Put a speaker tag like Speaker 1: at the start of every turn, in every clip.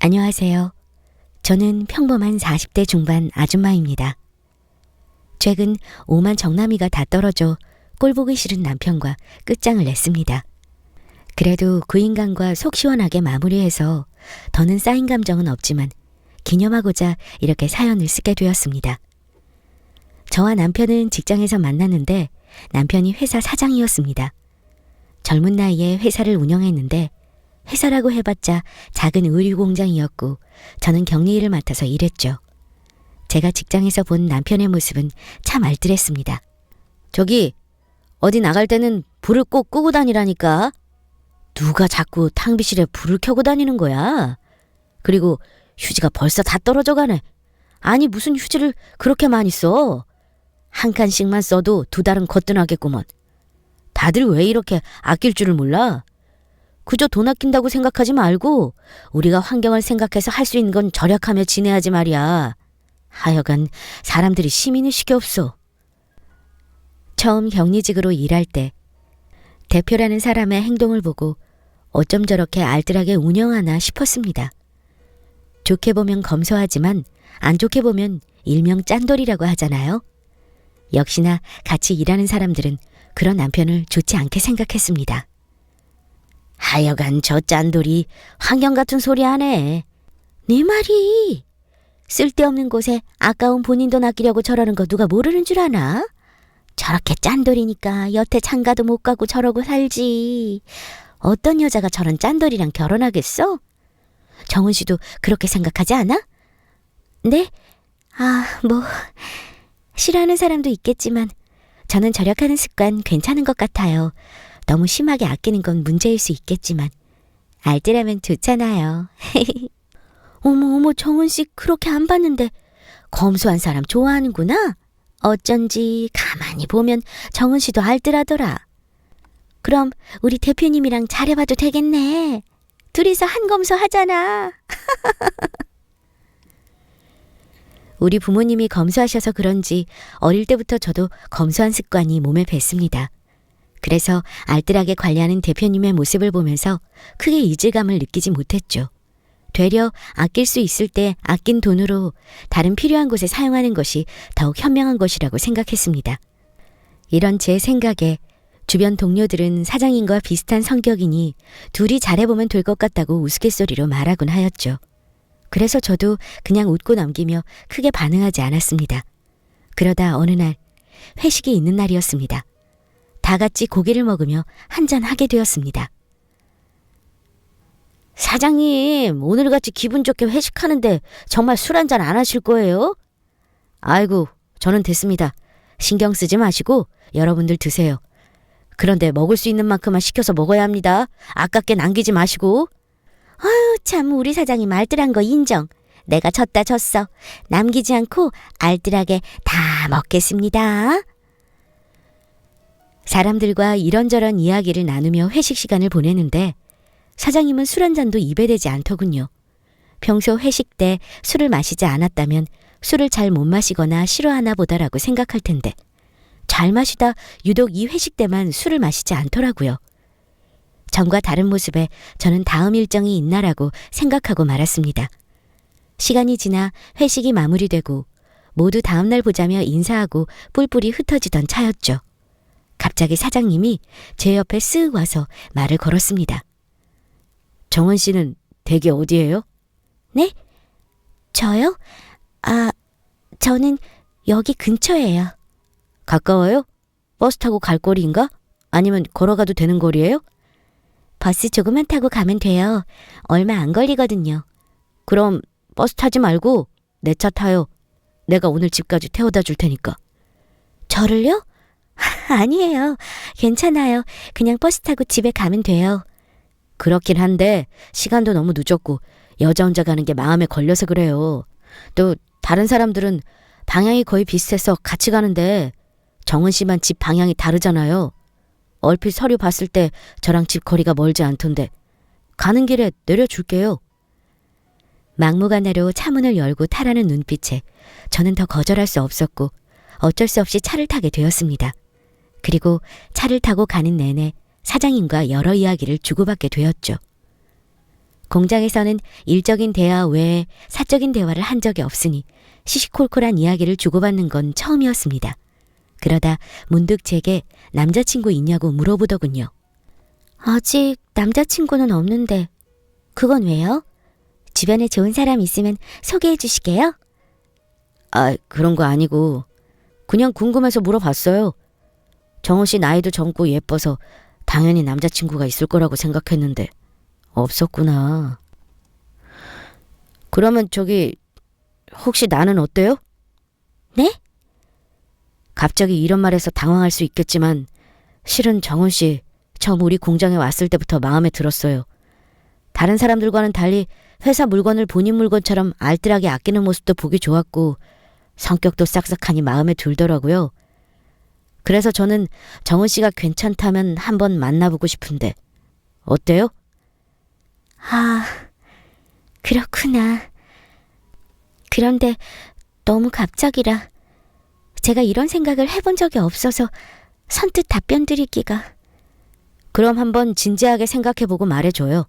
Speaker 1: 안녕하세요. 저는 평범한 40대 중반 아줌마입니다. 최근 오만 정남이가 다 떨어져 꼴 보기 싫은 남편과 끝장을 냈습니다. 그래도 그 인간과 속 시원하게 마무리해서 더는 쌓인 감정은 없지만 기념하고자 이렇게 사연을 쓰게 되었습니다. 저와 남편은 직장에서 만났는데 남편이 회사 사장이었습니다. 젊은 나이에 회사를 운영했는데 회사라고 해봤자 작은 의류 공장이었고 저는 격리 일을 맡아서 일했죠. 제가 직장에서 본 남편의 모습은 참 알뜰했습니다. 저기 어디 나갈 때는 불을 꼭 끄고 다니라니까. 누가 자꾸 탕비실에 불을 켜고 다니는 거야? 그리고 휴지가 벌써 다 떨어져 가네. 아니 무슨 휴지를 그렇게 많이 써? 한 칸씩만 써도 두 달은 거뜬하겠구먼. 다들 왜 이렇게 아낄 줄을 몰라? 그저 돈 아낀다고 생각하지 말고 우리가 환경을 생각해서 할 수 있는 건 절약하며 지내야지 말이야. 하여간 사람들이 시민의식이 없어. 처음 격리직으로 일할 때 대표라는 사람의 행동을 보고 어쩜 저렇게 알뜰하게 운영하나 싶었습니다. 좋게 보면 검소하지만 안 좋게 보면 일명 짠돌이라고 하잖아요. 역시나 같이 일하는 사람들은 그런 남편을 좋지 않게 생각했습니다. 하여간 저 짠돌이 환경 같은 소리 하네. 네 말이. 쓸데없는 곳에 아까운 본인 돈 아끼려고 저러는 거 누가 모르는 줄 아나? 저렇게 짠돌이니까 여태 장가도 못 가고 저러고 살지. 어떤 여자가 저런 짠돌이랑 결혼하겠어? 정은 씨도 그렇게 생각하지 않아? 네? 싫어하는 사람도 있겠지만 저는 절약하는 습관 괜찮은 것 같아요. 너무 심하게 아끼는 건 문제일 수 있겠지만 알뜰하면 좋잖아요. 어머 정은 씨 그렇게 안 봤는데 검소한 사람 좋아하는구나. 어쩐지 가만히 보면 정은 씨도 알뜰하더라. 그럼 우리 대표님이랑 잘해봐도 되겠네. 둘이서 한검소 하잖아. 우리 부모님이 검소하셔서 그런지 어릴 때부터 저도 검소한 습관이 몸에 뱄습니다. 그래서 알뜰하게 관리하는 대표님의 모습을 보면서 크게 이질감을 느끼지 못했죠. 되려 아낄 수 있을 때 아낀 돈으로 다른 필요한 곳에 사용하는 것이 더욱 현명한 것이라고 생각했습니다. 이런 제 생각에 주변 동료들은 사장님과 비슷한 성격이니 둘이 잘해보면 될 것 같다고 우스갯소리로 말하곤 하였죠. 그래서 저도 그냥 웃고 넘기며 크게 반응하지 않았습니다. 그러다 어느 날 회식이 있는 날이었습니다. 다 같이 고기를 먹으며 한잔 하게 되었습니다. 사장님, 오늘같이 기분 좋게 회식하는데 정말 술 한잔 안 하실 거예요? 아이고, 저는 됐습니다. 신경 쓰지 마시고 여러분들 드세요. 그런데 먹을 수 있는 만큼만 시켜서 먹어야 합니다. 아깝게 남기지 마시고. 아유, 참 우리 사장님 알뜰한 거 인정. 내가 졌어. 남기지 않고 알뜰하게 다 먹겠습니다. 사람들과 이런저런 이야기를 나누며 회식 시간을 보내는데 사장님은 술 한 잔도 입에 대지 않더군요. 평소 회식 때 술을 마시지 않았다면 술을 잘 못 마시거나 싫어하나 보다라고 생각할 텐데 잘 마시다 유독 이 회식 때만 술을 마시지 않더라고요. 전과 다른 모습에 저는 다음 일정이 있나라고 생각하고 말았습니다. 시간이 지나 회식이 마무리되고 모두 다음날 보자며 인사하고 뿔뿔이 흩어지던 차였죠. 갑자기 사장님이 제 옆에 쓱 와서 말을 걸었습니다. 정은 씨는 댁이 어디예요? 네? 저요? 저는 여기 근처예요. 가까워요? 버스 타고 갈 거리인가? 아니면 걸어가도 되는 거리예요? 버스 조금만 타고 가면 돼요. 얼마 안 걸리거든요. 그럼 버스 타지 말고 내 차 타요. 내가 오늘 집까지 태워다 줄 테니까. 저를요? 아니에요. 괜찮아요. 그냥 버스 타고 집에 가면 돼요. 그렇긴 한데 시간도 너무 늦었고 여자 혼자 가는 게 마음에 걸려서 그래요. 또 다른 사람들은 방향이 거의 비슷해서 같이 가는데 정은 씨만 집 방향이 다르잖아요. 얼핏 서류 봤을 때 저랑 집 거리가 멀지 않던데 가는 길에 내려줄게요. 막무가내로 차문을 열고 타라는 눈빛에 저는 더 거절할 수 없었고 어쩔 수 없이 차를 타게 되었습니다. 그리고 차를 타고 가는 내내 사장님과 여러 이야기를 주고받게 되었죠. 공장에서는 일적인 대화 외에 사적인 대화를 한 적이 없으니 시시콜콜한 이야기를 주고받는 건 처음이었습니다. 그러다 문득 제게 남자친구 있냐고 물어보더군요. 아직 남자친구는 없는데 그건 왜요? 주변에 좋은 사람 있으면 소개해 주시게요? 아, 그런 거 아니고 그냥 궁금해서 물어봤어요. 정호 씨 나이도 젊고 예뻐서 당연히 남자친구가 있을 거라고 생각했는데 없었구나. 그러면 혹시 나는 어때요? 네? 갑자기 이런 말해서 당황할 수 있겠지만 실은 정훈 씨 처음 우리 공장에 왔을 때부터 마음에 들었어요. 다른 사람들과는 달리 회사 물건을 본인 물건처럼 알뜰하게 아끼는 모습도 보기 좋았고 성격도 싹싹하니 마음에 들더라고요. 그래서 저는 정훈 씨가 괜찮다면 한번 만나보고 싶은데 어때요? 아, 그렇구나. 그런데 너무 갑작이라 제가 이런 생각을 해본 적이 없어서 선뜻 답변 드리기가. 그럼 한번 진지하게 생각해보고 말해줘요.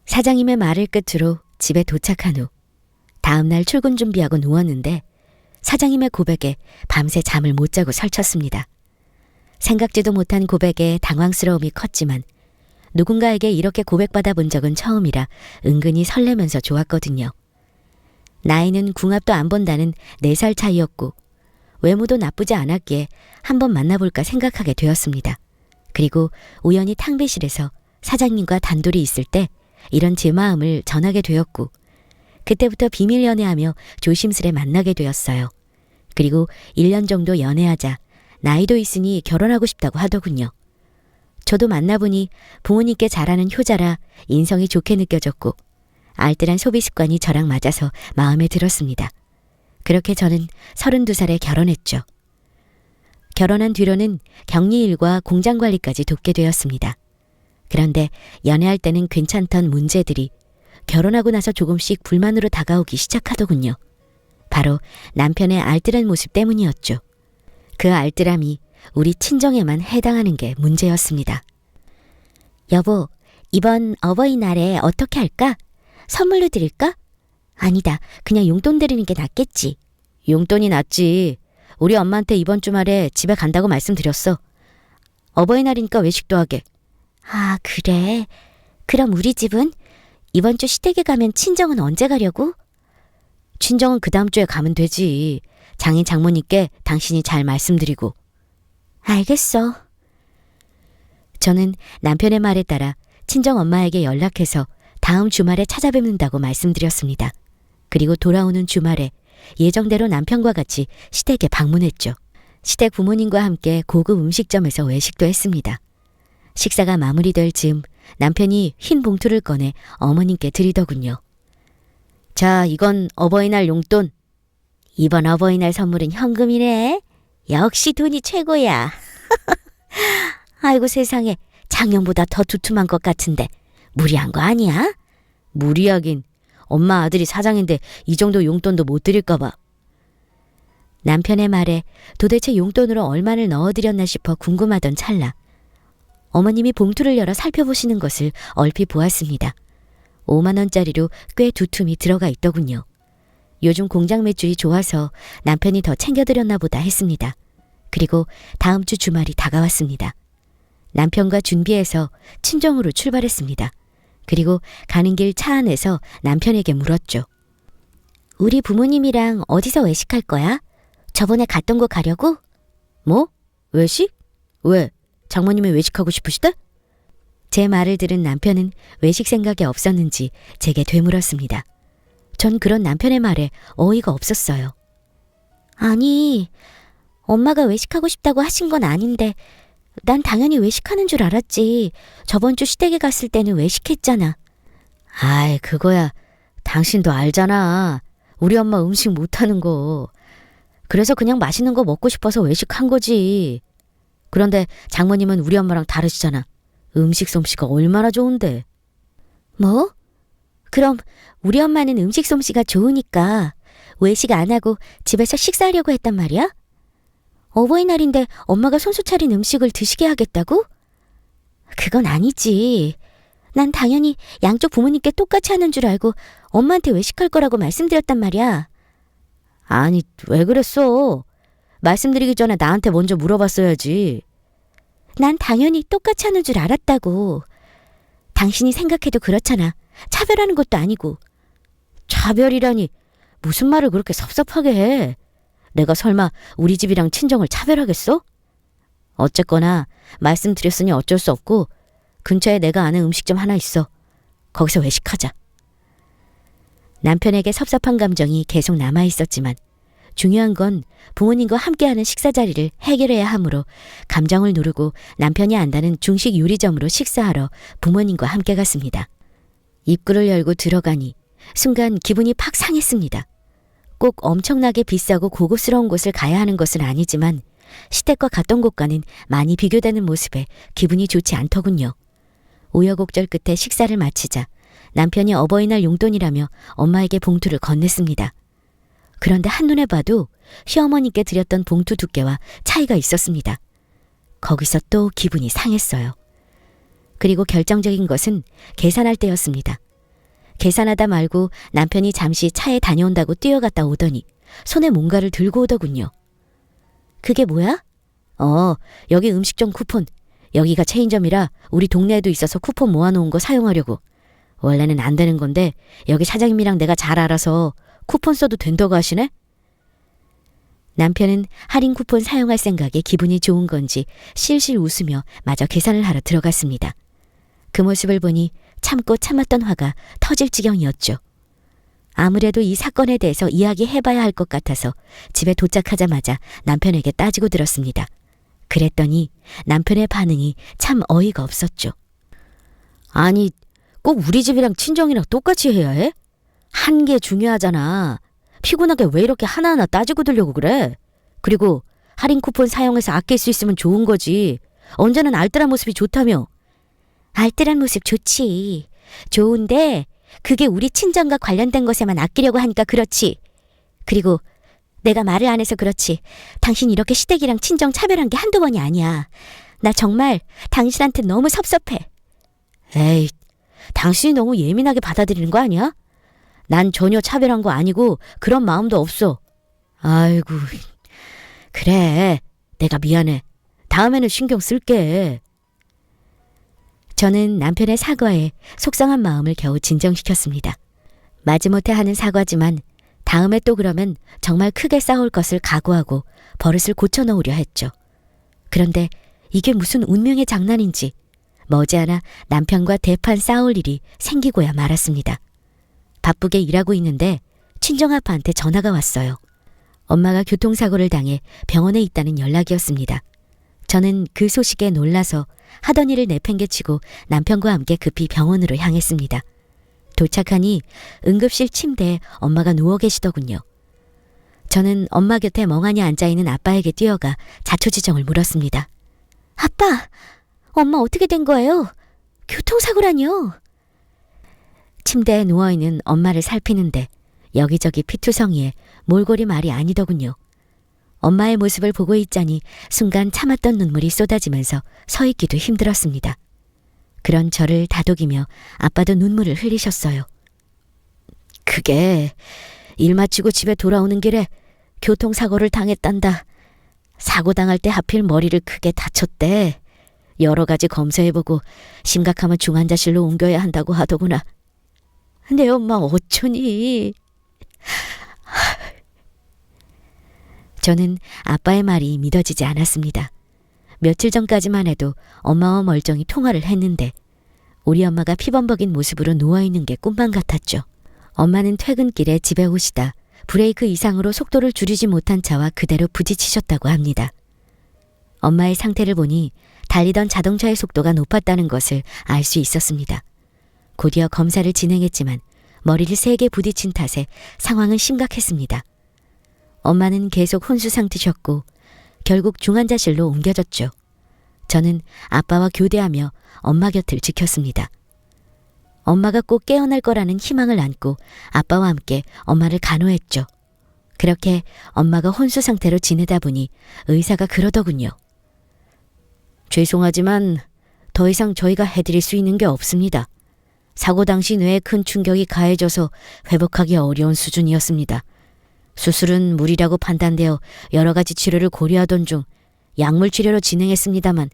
Speaker 1: 사장님의 말을 끝으로 집에 도착한 후 다음날 출근 준비하고 누웠는데 사장님의 고백에 밤새 잠을 못 자고 설쳤습니다. 생각지도 못한 고백에 당황스러움이 컸지만 누군가에게 이렇게 고백받아 본 적은 처음이라 은근히 설레면서 좋았거든요. 나이는 궁합도 안 본다는 4살 차이였고 외모도 나쁘지 않았기에 한번 만나볼까 생각하게 되었습니다. 그리고 우연히 탕비실에서 사장님과 단둘이 있을 때 이런 제 마음을 전하게 되었고 그때부터 비밀 연애하며 조심스레 만나게 되었어요. 그리고 1년 정도 연애하자 나이도 있으니 결혼하고 싶다고 하더군요. 저도 만나보니 부모님께 잘하는 효자라 인성이 좋게 느껴졌고 알뜰한 소비 습관이 저랑 맞아서 마음에 들었습니다. 그렇게 저는 32살에 결혼했죠. 결혼한 뒤로는 격리 일과 공장 관리까지 돕게 되었습니다. 그런데 연애할 때는 괜찮던 문제들이 결혼하고 나서 조금씩 불만으로 다가오기 시작하더군요. 바로 남편의 알뜰한 모습 때문이었죠. 그 알뜰함이 우리 친정에만 해당하는 게 문제였습니다. 여보, 이번 어버이날에 어떻게 할까? 선물로 드릴까? 아니다, 그냥 용돈 드리는 게 낫겠지. 용돈이 낫지. 우리 엄마한테 이번 주말에 집에 간다고 말씀드렸어. 어버이날이니까 외식도 하게. 아, 그래. 그럼 우리 집은? 이번 주 시댁에 가면 친정은 언제 가려고? 친정은 그 다음 주에 가면 되지. 장인 장모님께 당신이 잘 말씀드리고. 알겠어. 저는 남편의 말에 따라 친정 엄마에게 연락해서 다음 주말에 찾아뵙는다고 말씀드렸습니다. 그리고 돌아오는 주말에 예정대로 남편과 같이 시댁에 방문했죠. 시댁 부모님과 함께 고급 음식점에서 외식도 했습니다. 식사가 마무리될 즈음 남편이 흰 봉투를 꺼내 어머님께 드리더군요. 자, 이건 어버이날 용돈. 이번 어버이날 선물은 현금이네. 역시 돈이 최고야. 아이고 세상에, 작년보다 더 두툼한 것 같은데 무리한 거 아니야? 무리하긴. 엄마 아들이 사장인데 이 정도 용돈도 못 드릴까 봐. 남편의 말에 도대체 용돈으로 얼마를 넣어드렸나 싶어 궁금하던 찰나 어머님이 봉투를 열어 살펴보시는 것을 얼핏 보았습니다. 5만 원짜리로 꽤 두툼이 들어가 있더군요. 요즘 공장 매출이 좋아서 남편이 더 챙겨드렸나 보다 했습니다. 그리고 다음 주 주말이 다가왔습니다. 남편과 준비해서 친정으로 출발했습니다. 그리고 가는 길 차 안에서 남편에게 물었죠. 우리 부모님이랑 어디서 외식할 거야? 저번에 갔던 곳 가려고? 뭐? 외식? 왜? 장모님이 외식하고 싶으시대? 제 말을 들은 남편은 외식 생각이 없었는지 제게 되물었습니다. 전 그런 남편의 말에 어이가 없었어요. 아니, 엄마가 외식하고 싶다고 하신 건 아닌데 난 당연히 외식하는 줄 알았지. 저번 주 시댁에 갔을 때는 외식했잖아. 아이, 그거야 당신도 알잖아. 우리 엄마 음식 못하는 거. 그래서 그냥 맛있는 거 먹고 싶어서 외식한 거지. 그런데 장모님은 우리 엄마랑 다르시잖아. 음식 솜씨가 얼마나 좋은데. 뭐? 그럼 우리 엄마는 음식 솜씨가 좋으니까 외식 안 하고 집에서 식사하려고 했단 말이야? 어버이날인데 엄마가 손수 차린 음식을 드시게 하겠다고? 그건 아니지. 난 당연히 양쪽 부모님께 똑같이 하는 줄 알고 엄마한테 외식할 거라고 말씀드렸단 말이야. 아니, 왜 그랬어? 말씀드리기 전에 나한테 먼저 물어봤어야지. 난 당연히 똑같이 하는 줄 알았다고. 당신이 생각해도 그렇잖아. 차별하는 것도 아니고. 차별이라니, 무슨 말을 그렇게 섭섭하게 해. 내가 설마 우리 집이랑 친정을 차별하겠어? 어쨌거나 말씀드렸으니 어쩔 수 없고 근처에 내가 아는 음식점 하나 있어. 거기서 외식하자. 남편에게 섭섭한 감정이 계속 남아있었지만 중요한 건 부모님과 함께하는 식사 자리를 해결해야 하므로 감정을 누르고 남편이 안다는 중식 요리점으로 식사하러 부모님과 함께 갔습니다. 입구를 열고 들어가니 순간 기분이 팍 상했습니다. 꼭 엄청나게 비싸고 고급스러운 곳을 가야 하는 것은 아니지만 시댁과 갔던 곳과는 많이 비교되는 모습에 기분이 좋지 않더군요. 우여곡절 끝에 식사를 마치자 남편이 어버이날 용돈이라며 엄마에게 봉투를 건넸습니다. 그런데 한눈에 봐도 시어머니께 드렸던 봉투 두께와 차이가 있었습니다. 거기서 또 기분이 상했어요. 그리고 결정적인 것은 계산할 때였습니다. 계산하다 말고 남편이 잠시 차에 다녀온다고 뛰어갔다 오더니 손에 뭔가를 들고 오더군요. 그게 뭐야? 여기 음식점 쿠폰. 여기가 체인점이라 우리 동네에도 있어서 쿠폰 모아놓은 거 사용하려고. 원래는 안 되는 건데 여기 사장님이랑 내가 잘 알아서 쿠폰 써도 된다고 하시네? 남편은 할인 쿠폰 사용할 생각에 기분이 좋은 건지 실실 웃으며 마저 계산을 하러 들어갔습니다. 그 모습을 보니 참고 참았던 화가 터질 지경이었죠. 아무래도 이 사건에 대해서 이야기해봐야 할 것 같아서 집에 도착하자마자 남편에게 따지고 들었습니다. 그랬더니 남편의 반응이 참 어이가 없었죠. 아니, 꼭 우리 집이랑 친정이랑 똑같이 해야 해? 한 게 중요하잖아. 피곤하게 왜 이렇게 하나하나 따지고 들려고 그래? 그리고 할인 쿠폰 사용해서 아낄 수 있으면 좋은 거지. 언제는 알뜰한 모습이 좋다며. 알뜰한 모습 좋지. 좋은데 그게 우리 친정과 관련된 것에만 아끼려고 하니까 그렇지. 그리고 내가 말을 안 해서 그렇지. 당신 이렇게 시댁이랑 친정 차별한 게 한두 번이 아니야. 나 정말 당신한테 너무 섭섭해. 에이, 당신이 너무 예민하게 받아들이는 거 아니야? 난 전혀 차별한 거 아니고 그런 마음도 없어. 아이고, 그래. 내가 미안해. 다음에는 신경 쓸게. 저는 남편의 사과에 속상한 마음을 겨우 진정시켰습니다. 마지못해 하는 사과지만 다음에 또 그러면 정말 크게 싸울 것을 각오하고 버릇을 고쳐놓으려 했죠. 그런데 이게 무슨 운명의 장난인지 머지않아 남편과 대판 싸울 일이 생기고야 말았습니다. 바쁘게 일하고 있는데 친정아빠한테 전화가 왔어요. 엄마가 교통사고를 당해 병원에 있다는 연락이었습니다. 저는 그 소식에 놀라서 하던 일을 내팽개치고 남편과 함께 급히 병원으로 향했습니다. 도착하니 응급실 침대에 엄마가 누워 계시더군요. 저는 엄마 곁에 멍하니 앉아있는 아빠에게 뛰어가 자초지정을 물었습니다. 아빠, 엄마 어떻게 된 거예요? 교통사고라뇨? 침대에 누워있는 엄마를 살피는데 여기저기 피투성이에 몰골이 말이 아니더군요. 엄마의 모습을 보고 있자니 순간 참았던 눈물이 쏟아지면서 서 있기도 힘들었습니다. 그런 저를 다독이며 아빠도 눈물을 흘리셨어요. 그게 일 마치고 집에 돌아오는 길에 교통사고를 당했단다. 사고 당할 때 하필 머리를 크게 다쳤대. 여러 가지 검사해보고 심각하면 중환자실로 옮겨야 한다고 하더구나. 내 엄마 어쩌니? 저는 아빠의 말이 믿어지지 않았습니다. 며칠 전까지만 해도 엄마와 멀쩡히 통화를 했는데 우리 엄마가 피범벅인 모습으로 누워있는 게 꿈만 같았죠. 엄마는 퇴근길에 집에 오시다 브레이크 이상으로 속도를 줄이지 못한 차와 그대로 부딪히셨다고 합니다. 엄마의 상태를 보니 달리던 자동차의 속도가 높았다는 것을 알 수 있었습니다. 곧이어 검사를 진행했지만 머리를 세게 부딪힌 탓에 상황은 심각했습니다. 엄마는 계속 혼수 상태셨고 결국 중환자실로 옮겨졌죠. 저는 아빠와 교대하며 엄마 곁을 지켰습니다. 엄마가 꼭 깨어날 거라는 희망을 안고 아빠와 함께 엄마를 간호했죠. 그렇게 엄마가 혼수 상태로 지내다 보니 의사가 그러더군요. 죄송하지만 더 이상 저희가 해드릴 수 있는 게 없습니다. 사고 당시 뇌에 큰 충격이 가해져서 회복하기 어려운 수준이었습니다. 수술은 무리라고 판단되어 여러 가지 치료를 고려하던 중 약물 치료로 진행했습니다만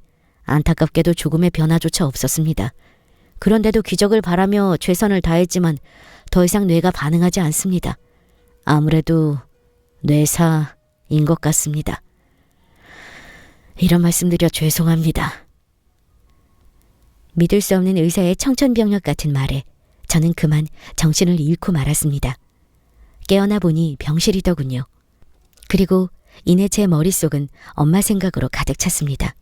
Speaker 1: 안타깝게도 조금의 변화조차 없었습니다. 그런데도 기적을 바라며 최선을 다했지만 더 이상 뇌가 반응하지 않습니다. 아무래도 뇌사인 것 같습니다. 이런 말씀드려 죄송합니다. 믿을 수 없는 의사의 청천벽력 같은 말에 저는 그만 정신을 잃고 말았습니다. 깨어나 보니 병실이더군요. 그리고 이내 제 머릿속은 엄마 생각으로 가득 찼습니다.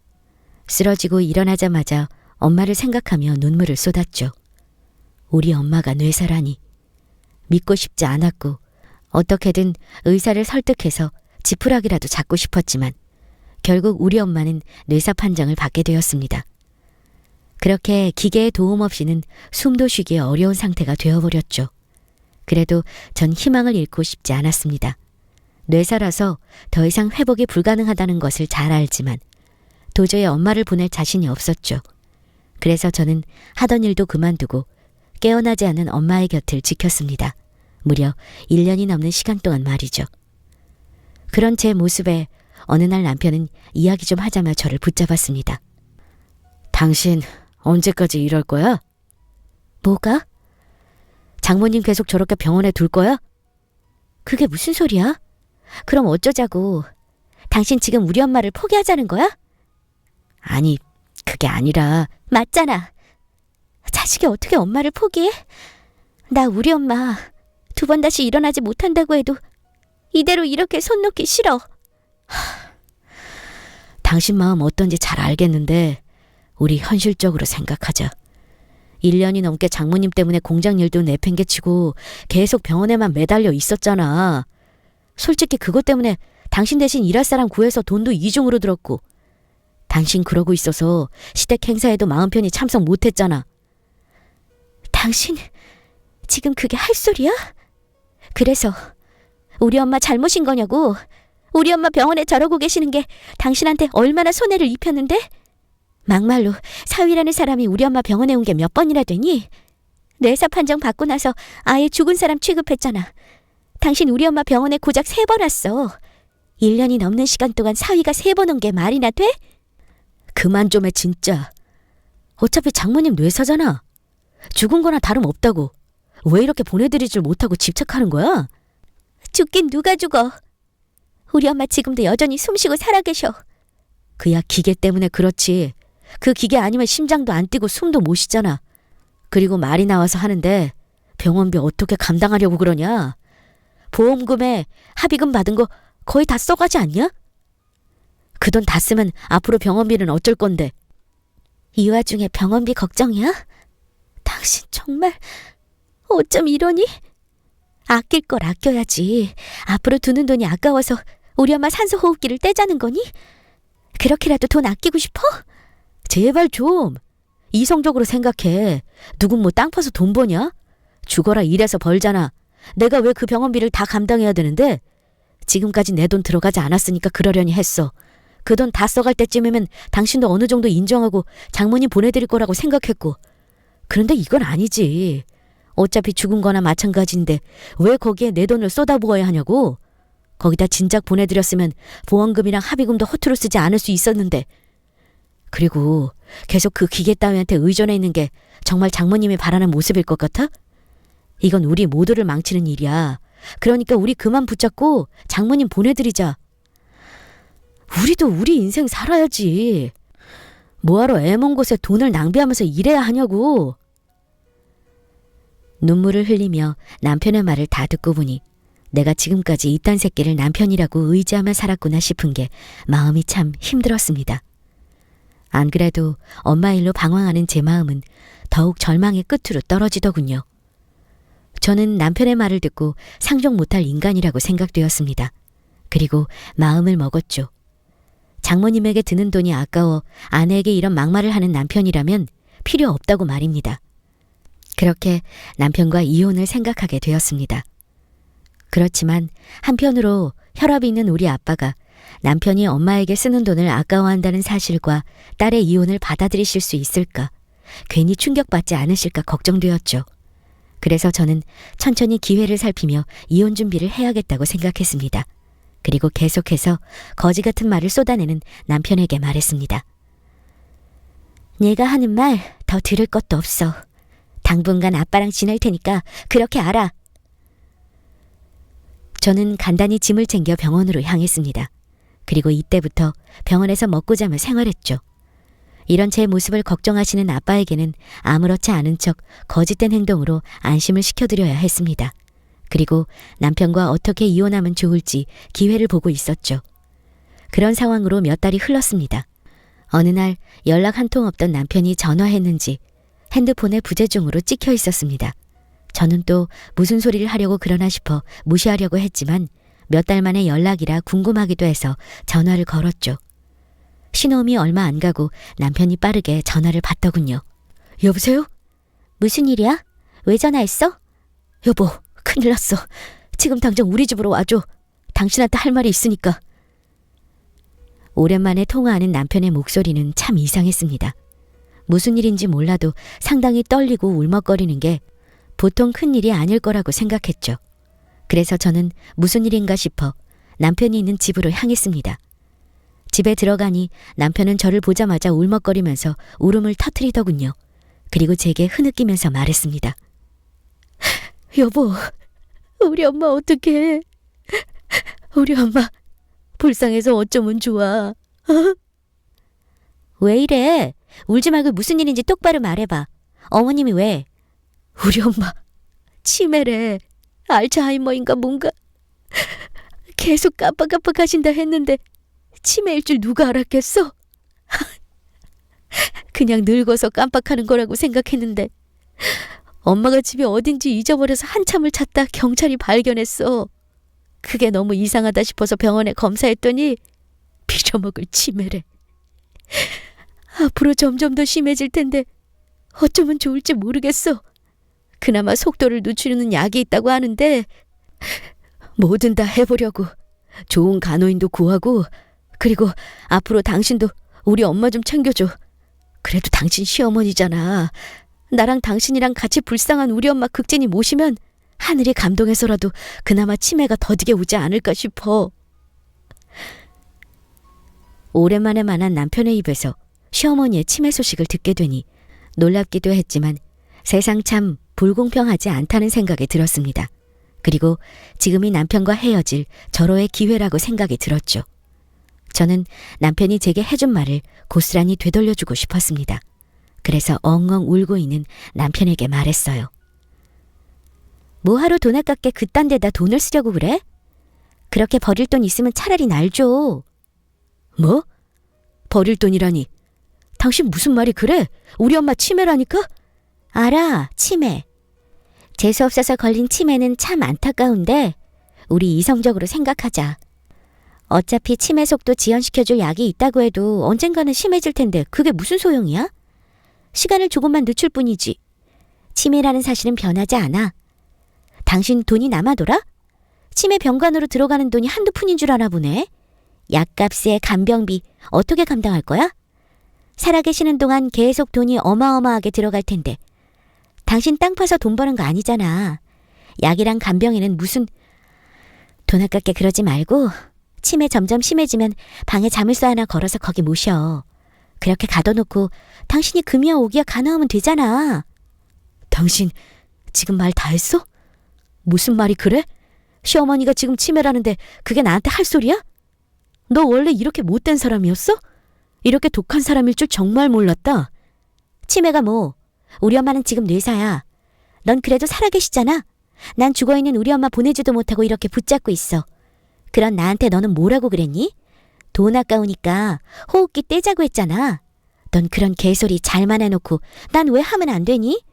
Speaker 1: 쓰러지고 일어나자마자 엄마를 생각하며 눈물을 쏟았죠. 우리 엄마가 뇌사라니. 믿고 싶지 않았고 어떻게든 의사를 설득해서 지푸라기라도 잡고 싶었지만 결국 우리 엄마는 뇌사 판정을 받게 되었습니다. 그렇게 기계의 도움 없이는 숨도 쉬기 어려운 상태가 되어버렸죠. 그래도 전 희망을 잃고 싶지 않았습니다. 뇌사라서 더 이상 회복이 불가능하다는 것을 잘 알지만 도저히 엄마를 보낼 자신이 없었죠. 그래서 저는 하던 일도 그만두고 깨어나지 않은 엄마의 곁을 지켰습니다. 무려 1년이 넘는 시간 동안 말이죠. 그런 제 모습에 어느 날 남편은 이야기 좀 하자며 저를 붙잡았습니다. 당신 언제까지 이럴 거야? 뭐가? 장모님 계속 저렇게 병원에 둘 거야? 그게 무슨 소리야? 그럼 어쩌자고. 당신 지금 우리 엄마를 포기하자는 거야? 아니, 그게 아니라. 맞잖아. 자식이 어떻게 엄마를 포기해? 나 우리 엄마 2번 다시 일어나지 못한다고 해도 이대로 이렇게 손 놓기 싫어. 당신 마음 어떤지 잘 알겠는데 우리 현실적으로 생각하자. 1년이 넘게 장모님 때문에 공장 일도 내팽개치고 계속 병원에만 매달려 있었잖아. 솔직히 그것 때문에 당신 대신 일할 사람 구해서 돈도 이중으로 들었고 당신 그러고 있어서 시댁 행사에도 마음 편히 참석 못했잖아. 당신 지금 그게 할 소리야? 그래서 우리 엄마 잘못인 거냐고. 우리 엄마 병원에 저러고 계시는 게 당신한테 얼마나 손해를 입혔는데? 막말로 사위라는 사람이 우리 엄마 병원에 온 게 몇 번이나 되니? 뇌사 판정 받고 나서 아예 죽은 사람 취급했잖아. 당신 우리 엄마 병원에 고작 3번 왔어. 1년이 넘는 시간 동안 사위가 3번 온 게 말이나 돼? 그만 좀 해 진짜. 어차피 장모님 뇌사잖아. 죽은 거나 다름없다고. 왜 이렇게 보내드리질 못하고 집착하는 거야? 죽긴 누가 죽어. 우리 엄마 지금도 여전히 숨쉬고 살아계셔. 그야 기계 때문에 그렇지. 그 기계 아니면 심장도 안 뛰고 숨도 못 쉬잖아. 그리고 말이 나와서 하는데 병원비 어떻게 감당하려고 그러냐? 보험금에 합의금 받은 거 거의 다 써가지 않냐? 그 돈 다 쓰면 앞으로 병원비는 어쩔 건데. 이 와중에 병원비 걱정이야? 당신 정말 어쩜 이러니? 아낄 걸 아껴야지. 앞으로 두는 돈이 아까워서 우리 엄마 산소호흡기를 떼자는 거니? 그렇게라도 돈 아끼고 싶어? 제발 좀. 이성적으로 생각해. 누군 뭐 땅 파서 돈 버냐? 죽어라 일해서 벌잖아. 내가 왜 그 병원비를 다 감당해야 되는데? 지금까지 내 돈 들어가지 않았으니까 그러려니 했어. 그 돈 다 써갈 때쯤이면 당신도 어느 정도 인정하고 장모님 보내드릴 거라고 생각했고. 그런데 이건 아니지. 어차피 죽은 거나 마찬가지인데 왜 거기에 내 돈을 쏟아부어야 하냐고. 거기다 진작 보내드렸으면 보험금이랑 합의금도 허투루 쓰지 않을 수 있었는데. 그리고 계속 그 기계 따위한테 의존해 있는 게 정말 장모님이 바라는 모습일 것 같아? 이건 우리 모두를 망치는 일이야. 그러니까 우리 그만 붙잡고 장모님 보내드리자. 우리도 우리 인생 살아야지. 뭐하러 애 먼 곳에 돈을 낭비하면서 일해야 하냐고. 눈물을 흘리며 남편의 말을 다 듣고 보니 내가 지금까지 이딴 새끼를 남편이라고 의지하며 살았구나 싶은 게 마음이 참 힘들었습니다. 안 그래도 엄마 일로 방황하는 제 마음은 더욱 절망의 끝으로 떨어지더군요. 저는 남편의 말을 듣고 상종 못할 인간이라고 생각되었습니다. 그리고 마음을 먹었죠. 장모님에게 드는 돈이 아까워 아내에게 이런 막말을 하는 남편이라면 필요 없다고 말입니다. 그렇게 남편과 이혼을 생각하게 되었습니다. 그렇지만 한편으로 혈압이 있는 우리 아빠가 남편이 엄마에게 쓰는 돈을 아까워한다는 사실과 딸의 이혼을 받아들이실 수 있을까? 괜히 충격받지 않으실까 걱정되었죠. 그래서 저는 천천히 기회를 살피며 이혼 준비를 해야겠다고 생각했습니다. 그리고 계속해서 거지 같은 말을 쏟아내는 남편에게 말했습니다. 네가 하는 말 더 들을 것도 없어. 당분간 아빠랑 지낼 테니까 그렇게 알아. 저는 간단히 짐을 챙겨 병원으로 향했습니다. 그리고 이때부터 병원에서 먹고 자며 생활했죠. 이런 제 모습을 걱정하시는 아빠에게는 아무렇지 않은 척 거짓된 행동으로 안심을 시켜드려야 했습니다. 그리고 남편과 어떻게 이혼하면 좋을지 기회를 보고 있었죠. 그런 상황으로 몇 달이 흘렀습니다. 어느 날 연락 한 통 없던 남편이 전화했는지 핸드폰에 부재중으로 찍혀 있었습니다. 저는 또 무슨 소리를 하려고 그러나 싶어 무시하려고 했지만 몇 달 만에 연락이라 궁금하기도 해서 전화를 걸었죠. 신호음이 얼마 안 가고 남편이 빠르게 전화를 받더군요. 여보세요? 무슨 일이야? 왜 전화했어? 여보, 큰일 났어. 지금 당장 우리 집으로 와줘. 당신한테 할 말이 있으니까. 오랜만에 통화하는 남편의 목소리는 참 이상했습니다. 무슨 일인지 몰라도 상당히 떨리고 울먹거리는 게 보통 큰 일이 아닐 거라고 생각했죠. 그래서 저는 무슨 일인가 싶어 남편이 있는 집으로 향했습니다. 집에 들어가니 남편은 저를 보자마자 울먹거리면서 울음을 터뜨리더군요. 그리고 제게 흐느끼면서 말했습니다. 여보, 우리 엄마 어떡해? 우리 엄마 불쌍해서 어쩌면 좋아. 왜 이래? 울지 말고 무슨 일인지 똑바로 말해봐. 어머님이 왜? 우리 엄마 치매래. 알츠하이머인가 뭔가. 계속 깜빡깜빡하신다 했는데 치매일 줄 누가 알았겠어? 그냥 늙어서 깜빡하는 거라고 생각했는데 엄마가 집이 어딘지 잊어버려서 한참을 찾다 경찰이 발견했어. 그게 너무 이상하다 싶어서 병원에 검사했더니 빌어먹을 치매래. 앞으로 점점 더 심해질 텐데 어쩌면 좋을지 모르겠어. 그나마 속도를 늦추는 약이 있다고 하는데 뭐든 다 해보려고. 좋은 간호인도 구하고 그리고 앞으로 당신도 우리 엄마 좀 챙겨줘. 그래도 당신 시어머니잖아. 나랑 당신이랑 같이 불쌍한 우리 엄마 극진히 모시면 하늘이 감동해서라도 그나마 치매가 더디게 오지 않을까 싶어. 오랜만에 만난 남편의 입에서 시어머니의 치매 소식을 듣게 되니 놀랍기도 했지만 세상 참 불공평하지 않다는 생각이 들었습니다. 그리고 지금이 남편과 헤어질 절호의 기회라고 생각이 들었죠. 저는 남편이 제게 해준 말을 고스란히 되돌려주고 싶었습니다. 그래서 엉엉 울고 있는 남편에게 말했어요. 뭐하러 돈 아깝게 그딴 데다 돈을 쓰려고 그래? 그렇게 버릴 돈 있으면 차라리 날 줘. 뭐? 버릴 돈이라니. 당신 무슨 말이 그래? 우리 엄마 치매라니까? 알아, 치매. 재수없어서 걸린 치매는 참 안타까운데 우리 이성적으로 생각하자. 어차피 치매 속도 지연시켜줄 약이 있다고 해도 언젠가는 심해질 텐데 그게 무슨 소용이야? 시간을 조금만 늦출 뿐이지. 치매라는 사실은 변하지 않아. 당신 돈이 남아돌아? 치매 병간호로 들어가는 돈이 한두 푼인 줄 아나 보네. 약값에 간병비 어떻게 감당할 거야? 살아계시는 동안 계속 돈이 어마어마하게 들어갈 텐데 당신 땅 파서 돈 버는 거 아니잖아. 약이랑 간병에는 무슨... 돈 아깝게 그러지 말고 치매 점점 심해지면 방에 자물쇠 하나 걸어서 거기 모셔. 그렇게 가둬놓고 당신이 금이야 오기야 간호하면 되잖아. 당신 지금 말 다 했어? 무슨 말이 그래? 시어머니가 지금 치매라는데 그게 나한테 할 소리야? 너 원래 이렇게 못된 사람이었어? 이렇게 독한 사람일 줄 정말 몰랐다. 치매가 뭐? 우리 엄마는 지금 뇌사야. 넌 그래도 살아계시잖아. 난 죽어있는 우리 엄마 보내지도 못하고 이렇게 붙잡고 있어. 그런 나한테 너는 뭐라고 그랬니? 돈 아까우니까 호흡기 떼자고 했잖아. 넌 그런 개소리 잘만 해놓고 난 왜 하면 안 되니?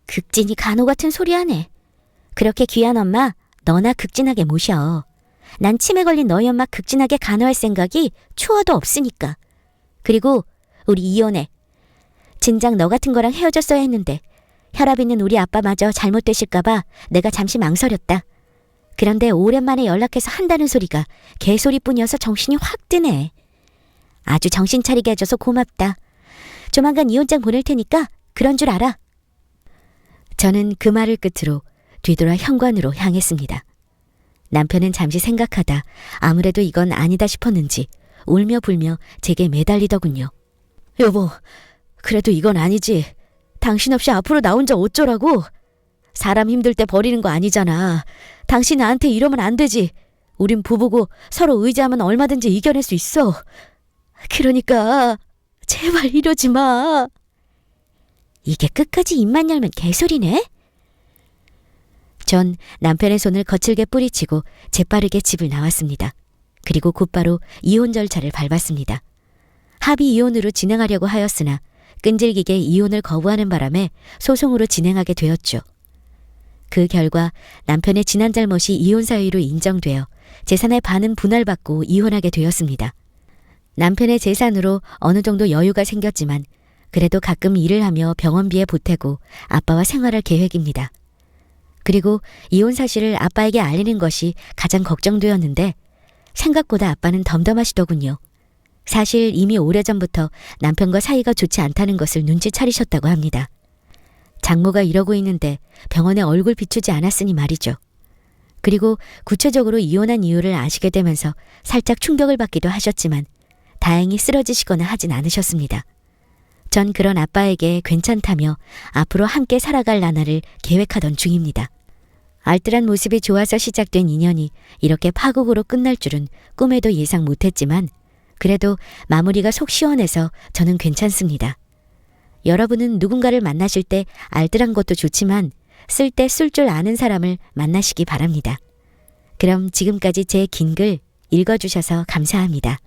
Speaker 1: 극진이 간호 같은 소리 하네. 그렇게 귀한 엄마 너나 극진하게 모셔. 난 치매 걸린 너희 엄마 극진하게 간호할 생각이 추워도 없으니까. 그리고 우리 이혼해. 진작 너 같은 거랑 헤어졌어야 했는데 혈압 있는 우리 아빠마저 잘못되실까봐 내가 잠시 망설였다. 그런데 오랜만에 연락해서 한다는 소리가 개소리뿐이어서 정신이 확 드네. 아주 정신 차리게 해줘서 고맙다. 조만간 이혼장 보낼 테니까 그런 줄 알아. 저는 그 말을 끝으로 뒤돌아 현관으로 향했습니다. 남편은 잠시 생각하다 아무래도 이건 아니다 싶었는지 울며 불며 제게 매달리더군요. 여보, 그래도 이건 아니지. 당신 없이 앞으로 나 혼자 어쩌라고? 사람 힘들 때 버리는 거 아니잖아. 당신 나한테 이러면 안 되지. 우린 부부고 서로 의지하면 얼마든지 이겨낼 수 있어. 그러니까 제발 이러지 마. 이게 끝까지 입만 열면 개소리네? 전 남편의 손을 거칠게 뿌리치고 재빠르게 집을 나왔습니다. 그리고 곧바로 이혼 절차를 밟았습니다. 합의 이혼으로 진행하려고 하였으나 끈질기게 이혼을 거부하는 바람에 소송으로 진행하게 되었죠. 그 결과 남편의 지난 잘못이 이혼 사유로 인정되어 재산의 반은 분할받고 이혼하게 되었습니다. 남편의 재산으로 어느 정도 여유가 생겼지만 그래도 가끔 일을 하며 병원비에 보태고 아빠와 생활할 계획입니다. 그리고 이혼 사실을 아빠에게 알리는 것이 가장 걱정되었는데 생각보다 아빠는 덤덤하시더군요. 사실 이미 오래전부터 남편과 사이가 좋지 않다는 것을 눈치차리셨다고 합니다. 장모가 이러고 있는데 병원에 얼굴 비추지 않았으니 말이죠. 그리고 구체적으로 이혼한 이유를 아시게 되면서 살짝 충격을 받기도 하셨지만 다행히 쓰러지시거나 하진 않으셨습니다. 전 그런 아빠에게 괜찮다며 앞으로 함께 살아갈 나날을 계획하던 중입니다. 알뜰한 모습이 좋아서 시작된 인연이 이렇게 파국으로 끝날 줄은 꿈에도 예상 못했지만 그래도 마무리가 속 시원해서 저는 괜찮습니다. 여러분은 누군가를 만나실 때 알뜰한 것도 좋지만 쓸 때 쓸 줄 아는 사람을 만나시기 바랍니다. 그럼 지금까지 제 긴 글 읽어주셔서 감사합니다.